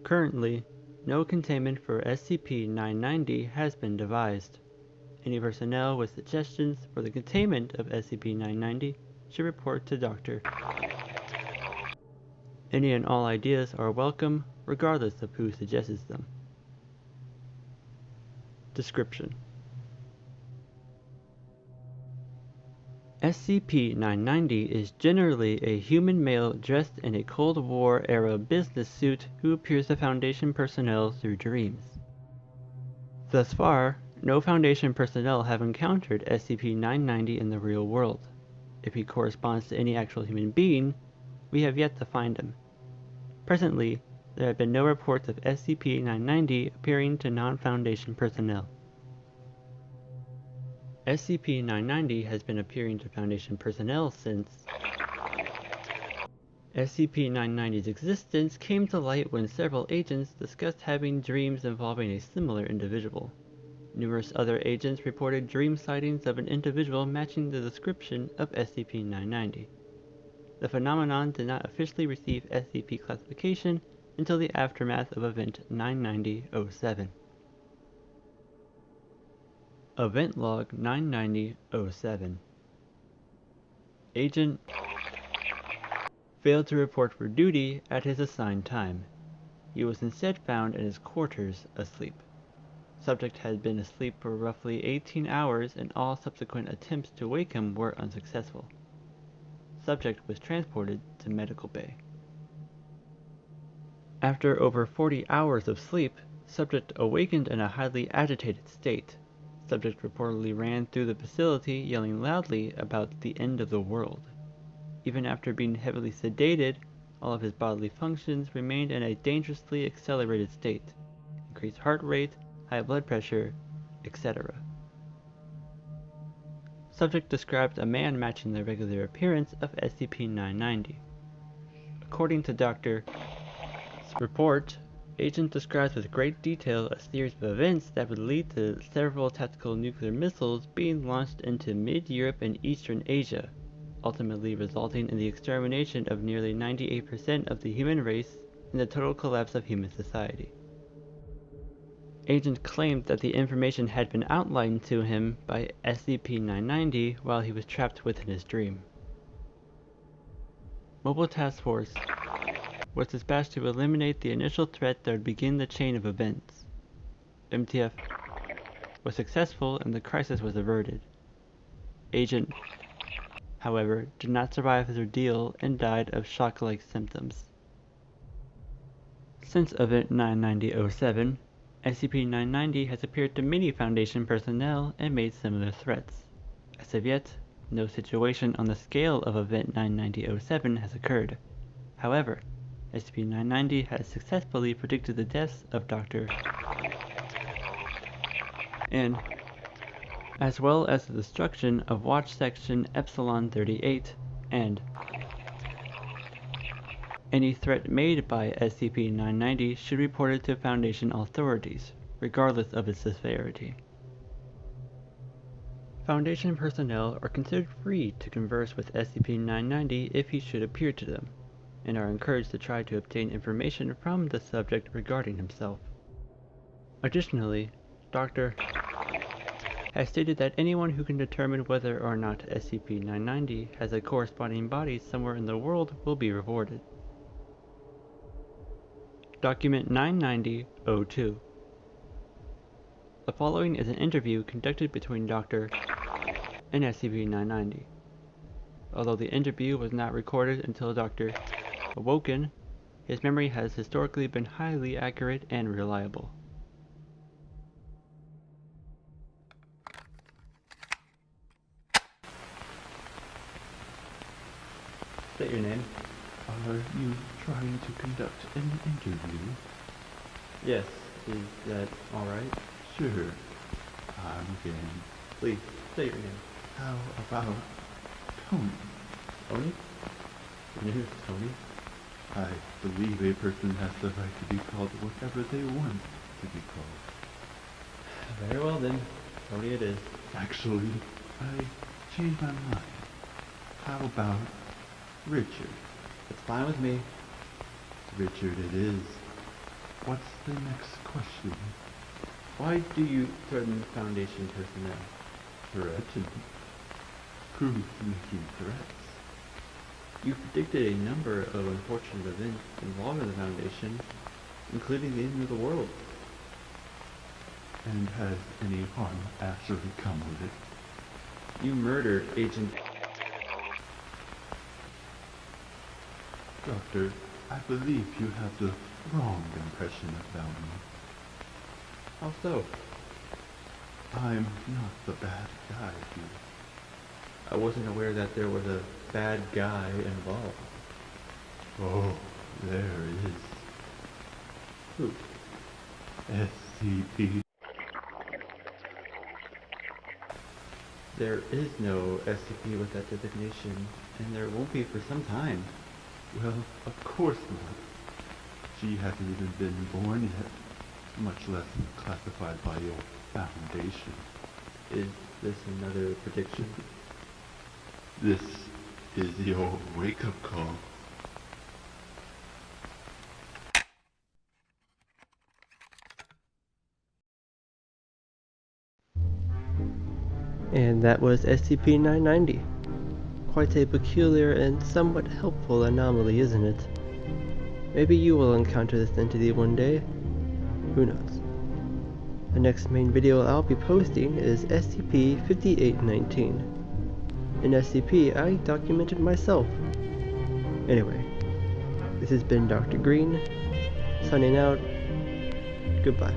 Currently, no containment for SCP-990 has been devised. Any personnel with suggestions for the containment of SCP-990 should report to Dr. Any and all ideas are welcome, regardless of who suggests them. Description: SCP-990 is generally a human male dressed in a Cold War-era business suit who appears to Foundation personnel through dreams. Thus far, no Foundation personnel have encountered SCP-990 in the real world. If he corresponds to any actual human being, we have yet to find him. Presently, there have been no reports of SCP-990 appearing to non-Foundation personnel. SCP-990 has been appearing to Foundation personnel since SCP-990's existence came to light when several agents discussed having dreams involving a similar individual. Numerous other agents reported dream sightings of an individual matching the description of SCP-990. The phenomenon did not officially receive SCP classification until the aftermath of Event 990-07. Event Log 990-07. Agent failed to report for duty at his assigned time. He was instead found in his quarters asleep. Subject had been asleep for roughly 18 hours and all subsequent attempts to wake him were unsuccessful. Subject was transported to medical bay. After over 40 hours of sleep, subject awakened in a highly agitated state. Subject reportedly ran through the facility yelling loudly about the end of the world. Even after being heavily sedated, all of his bodily functions remained in a dangerously accelerated state. Increased heart rate, high blood pressure, etc. Subject described a man matching the regular appearance of SCP-990. According to Dr. report, Agent describes with great detail a series of events that would lead to several tactical nuclear missiles being launched into mid-Europe and Eastern Asia, ultimately resulting in the extermination of nearly 98% of the human race and the total collapse of human society. Agent claimed that the information had been outlined to him by SCP-990 while he was trapped within his dream. Mobile Task Force was dispatched to eliminate the initial threat that would begin the chain of events. MTF was successful and the crisis was averted. Agent, however, did not survive his ordeal and died of shock-like symptoms. Since Event 990-07, SCP-990 has appeared to many Foundation personnel and made similar threats. As of yet, no situation on the scale of Event 990-07 has occurred. However, SCP-990 has successfully predicted the deaths of Dr. and as well as the destruction of Watch Section Epsilon 38 and any threat made by SCP-990 should be reported to Foundation authorities, regardless of its severity. Foundation personnel are considered free to converse with SCP-990 if he should appear to them, and are encouraged to try to obtain information from the subject regarding himself. Additionally, Dr. has stated that anyone who can determine whether or not SCP-990 has a corresponding body somewhere in the world will be rewarded. Document 990-02. The following is an interview conducted between Dr. and SCP-990. Although the interview was not recorded until Dr. awoken, his memory has historically been highly accurate and reliable. State your name. Are you trying to conduct an interview? Yes, is that alright? Sure. I'm game. Please, state your name. How about Tony? Tony? Your name is Tony? I believe a person has the right to be called whatever they want to be called. Very well then, Tony it is. Actually, I changed my mind. How about Richard? It's fine with me. Richard it is. What's the next question? Why do you threaten Foundation personnel? Threaten? Who's making threats? You predicted a number of unfortunate events involving the Foundation, including the end of the world. And has any harm actually come of it? You murdered Agent... Doctor, I believe you have the wrong impression about me. How so? I'm not the bad guy here. I wasn't aware that there was a bad guy involved. Oh, there is. Who? SCP. There is no SCP with that designation, and there won't be for some time. Well, of course not. She hasn't even been born yet, much less classified by your Foundation. Is this another prediction? This is your wake-up call. And that was SCP-990. Quite a peculiar and somewhat helpful anomaly, isn't it? Maybe you will encounter this entity one day. Who knows? The next main video I'll be posting is SCP-5819. An SCP I documented myself. Anyway, this has been Dr. Green, signing out. Goodbye.